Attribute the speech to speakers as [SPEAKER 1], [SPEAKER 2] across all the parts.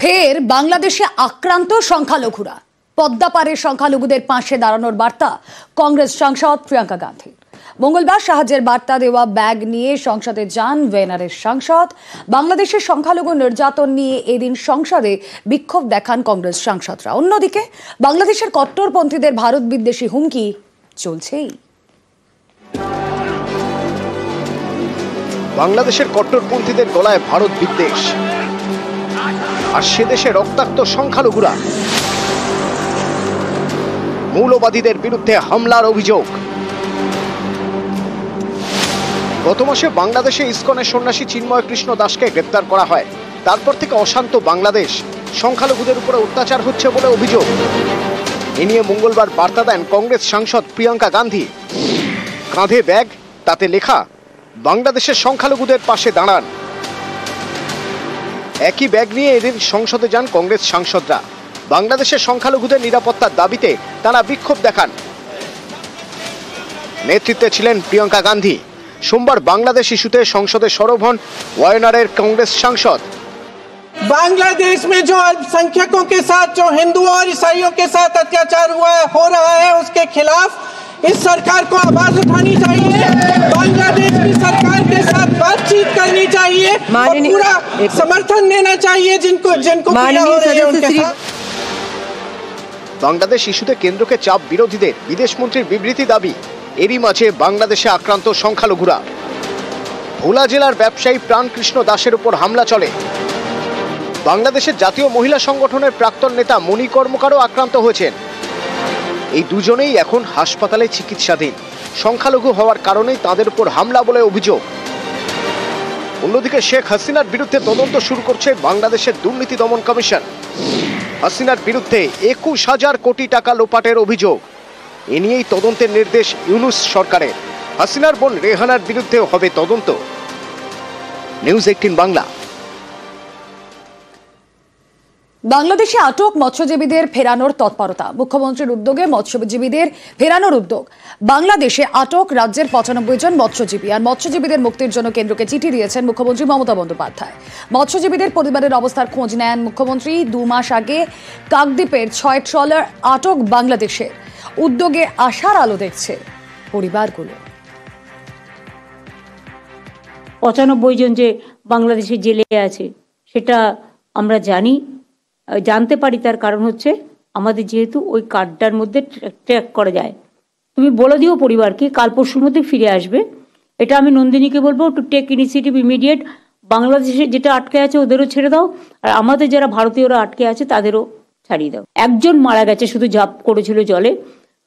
[SPEAKER 1] ফের বাংলাদেশে আক্রান্ত সংখ্যালঘুরা। পদ্মাপাড়ের সংখ্যালঘুদের পাশে দাঁড়ানোর বার্তা কংগ্রেস সাংসদ প্রিয়াঙ্কা গান্ধী। মঙ্গলবার সাহায্যের বার্তা দেওয়া ব্যাগ নিয়ে সংসদে যান ওয়েনারের সাংসদ। বাংলাদেশের সংখ্যালঘু নির্যাতন নিয়ে এদিন সংসদে বিক্ষোভ দেখান কংগ্রেস সাংসদরা। অন্যদিকে বাংলাদেশের কট্টরপন্থীদের ভারত বিদ্বেষী হুমকি চলছেই।
[SPEAKER 2] বাংলাদেশের কট্টরপন্থীদের গলায় ভারত বিদ্বেষ, আর সে দেশে রক্তাক্ত সংখ্যালঘুরা। মৌলবাদীদের বিরুদ্ধে হামলার অভিযোগ। গত মাসে বাংলাদেশে ইসকনের সন্ন্যাসী চিন্ময় কৃষ্ণ দাসকে গ্রেপ্তার করা হয়। তারপর থেকে অশান্ত বাংলাদেশ, সংখ্যালঘুদের উপরে অত্যাচার হচ্ছে বলে অভিযোগ। এ নিয়ে মঙ্গলবার বার্তা দেন কংগ্রেস সাংসদ প্রিয়াঙ্কা গান্ধী। কাঁধে ব্যাগ, তাতে লেখা বাংলাদেশের সংখ্যালঘুদের পাশে দাঁড়ান। একই ব্যাগ নিয়ে এদিন সংসদে যান কংগ্রেস সাংসদরা। বাংলাদেশের সংখ্যালঘুদের নিরাপত্তার দাবিতে তারা বিক্ষোভ দেখান। নেতৃত্বে ছিলেন প্রিয়াঙ্কা গান্ধী। সোমবার বাংলাদেশ ইস্যুতে সংসদে সরব হন ওয়ায়নারের কংগ্রেস সাংসদ।
[SPEAKER 3] बांग्लादेश में जो अल्पसंख्यकों के साथ जो हिंदुओं और ईसाइयों के साथ अत्याचार हो रहा है, उसके खिलाफ इस सरकार को आवाज उठानी चाहिए। बांग्लादेश की सरकार के साथ बातचीत करनी चाहिए और पूरा समर्थन देना चाहिए जिनको पीड़ा हो रही है उनके साथ।
[SPEAKER 2] বাংলাদেশ ইস্যুতে কেন্দ্রকে চাপ বিরোধীদের, বিদেশমন্ত্রীর বিবৃতি দাবি। এরই মাঝে বাংলাদেশে আক্রান্ত সংখ্যালঘুরা। ভোলা জেলার ব্যবসায়ী প্রাণকৃষ্ণ দাসের উপর হামলা চলে। বাংলাদেশের জাতীয় মহিলা সংগঠনের প্রাক্তন নেতা মণি কর্মকারও আক্রান্ত হয়েছেন। এই দুজনেই এখন হাসপাতালে চিকিৎসাধীন। সংখ্যালঘু হওয়ার কারণেই তাদের উপর হামলা বলে অভিযোগ। অন্যদিকে শেখ হাসিনার বিরুদ্ধে তদন্ত শুরু করছে বাংলাদেশের দুর্নীতি দমন কমিশন। হাসিনার বিরুদ্ধে 21,000 কোটি টাকা লোপাটের অভিযোগ। এ নিয়েই তদন্তের নির্দেশ ইউনূস সরকারের। হাসিনার বোন রেহানার বিরুদ্ধেও হবে তদন্ত। নিউজ 18 বাংলা।
[SPEAKER 1] বাংলাদেশে আটক মৎস্যজীবীদের ফেরানোর তৎপরতা। মুখ্যমন্ত্রীর উদ্যোগে মৎস্যজীবীদের ফেরানোর উদ্যোগ। বাংলাদেশে আটক রাজ্যের 95 জন মৎস্যজীবী। আর মৎস্যজীবীদের মুক্তির জন্য কেন্দ্রকে চিঠি দিয়েছেন মুখ্যমন্ত্রী মমতা বন্দ্যোপাধ্যায়। মৎস্যজীবীদের পরিবারের অবস্থার খোঁজ নেন মুখ্যমন্ত্রী। 2 মাস আগে কাকদ্বীপের 6 ট্রলার আটক বাংলাদেশের। উদ্যোগে আশার আলো দেখছে পরিবারগুলো।
[SPEAKER 4] 95 জন যে বাংলাদেশে জেলে আছে সেটা আমরা জানতে পারি। তার কারণ হচ্ছে আমাদের যেহেতু ওই কার্ডটার মধ্যে ট্র্যাক করা যায়। তুমি বলে দিও পরিবারকে কাল পরশুর মধ্যে ফিরে আসবে। এটা আমি নন্দিনীকে বলবো টু টেক ইনিশিয়েটিভ ইমিডিয়েট। বাংলাদেশে যেটা আটকে আছে ওদেরও ছেড়ে দাও, আর আমাদের যারা ভারতীয়রা আটকে আছে তাদেরও ছাড়িয়ে দাও। একজন মারা গেছে, শুধু ঝাঁপ করেছিল জলে,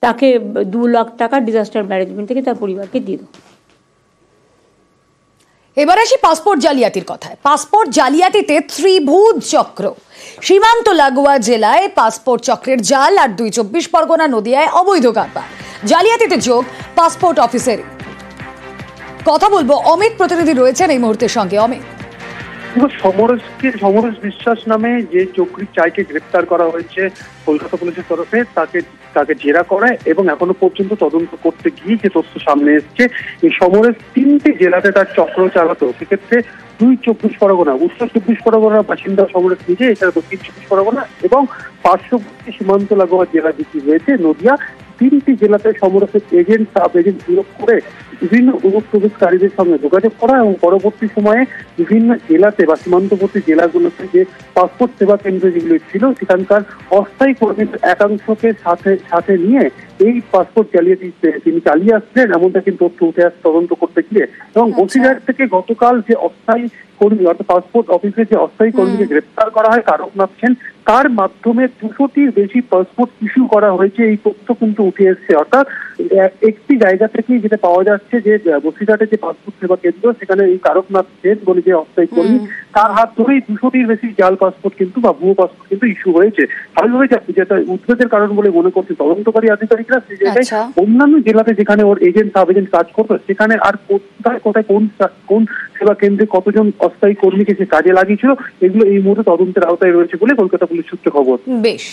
[SPEAKER 4] তাকে 2 লাখ টাকা ডিজাস্টার ম্যানেজমেন্ট থেকে তার পরিবারকে দিয়ে দাও।
[SPEAKER 1] এবার আসি পাসপোর্ট জালিয়াতির কথায়। পাসপোর্ট জালিয়াতিতে ত্রিভুজ চক্র। সীমান্ত লাগোয়া জেলায় পাসপোর্ট চক্রের জাল, আর 24 পরগনা নদিয়ায় অবৈধ কারবার। জালিয়াতিতে যোগ পাসপোর্ট অফিসের। কথা বলবো অমিত, প্রতিনিধি রয়েছেন এই মুহূর্তের সঙ্গে। অমিত,
[SPEAKER 5] সমরেশ বিশ্বাস নামে যে চক্রী চাইকে গ্রেপ্তার করা হয়েছে কলকাতা পুলিশের তরফে, তাকে জেরা করে এবং এখনো পর্যন্ত তদন্ত করতে গিয়ে যে তথ্য সামনে এসছে, এই সমরেশ 3টে জেলাতে তার চক্র চালাতো। সেক্ষেত্রে 2 24 পরগনা, উত্তর 24 পরগনার বাসিন্দা সমরেশ নিজে, এছাড়া দক্ষিণ 24 পরগনা এবং পার্শ্ববর্তী সীমান্ত লাগোয়া জেলা যেটি রয়েছে নদিয়া, 3টি জেলাতে সমরেশের এজেন্ট, সাব এজেন্ট নিয়োগ করে বিভিন্ন অনুপ্রবেশকারীদের সঙ্গে যোগাযোগ করা এবং পরবর্তী সময়ে বিভিন্ন জেলাতে বা সীমান্তবর্তী জেলাগুলোতে যে পাসপোর্ট সেবা কেন্দ্র যেগুলো ছিল সেখানকার অস্থায়ী কর্মীদের একাংশকে সাথে নিয়ে এই পাসপোর্ট জালিয়াতি তিনি চালিয়ে আসছেন, এমনটা কিন্তু তথ্য উঠে আসছে তদন্ত করতে গিয়ে। এবং বসিরহাট থেকে গতকাল যে অস্থায়ী কর্মী, অর্থাৎ পাসপোর্ট অফিসে যে অস্থায়ী কর্মীকে গ্রেপ্তার করা হয় তারকনাথ সেন, তার মাধ্যমে 200টির বেশি পাসপোর্ট ইস্যু করা হয়েছে, এই তথ্য কিন্তু উঠে এসছে। অর্থাৎ একটি জায়গা থেকেই যেটা পাওয়া যাচ্ছে যে বসিরহাটে যে পাসপোর্ট সেবা কেন্দ্র, সেখানে এই তারকনাথ সেন বলে যে অস্থায়ী কর্মী, তার হাত ধরেই 200টির বেশি জাল পাসপোর্ট কিন্তু বা ভুয়ো পাসপোর্ট কিন্তু ইস্যু হয়েছে। স্বাভাবিকভাবে যেটা উদ্বেগের কারণ বলে মনে করছে তদন্তকারী আধিকারিকরা, সেই জায়গায় অন্যান্য জেলাতে যেখানে ওর এজেন্ট সাব এজেন্ট কাজ করতো সেখানে আর কোথায় কোন সেবা কেন্দ্রে কতজন অস্থায়ী কর্মীকে সে কাজে লাগিয়েছিল, এগুলো এই মুহূর্তে তদন্তের আওতায় রয়েছে বলে কলকাতা পুলিশ সূত্রে খবর।
[SPEAKER 1] বেশ।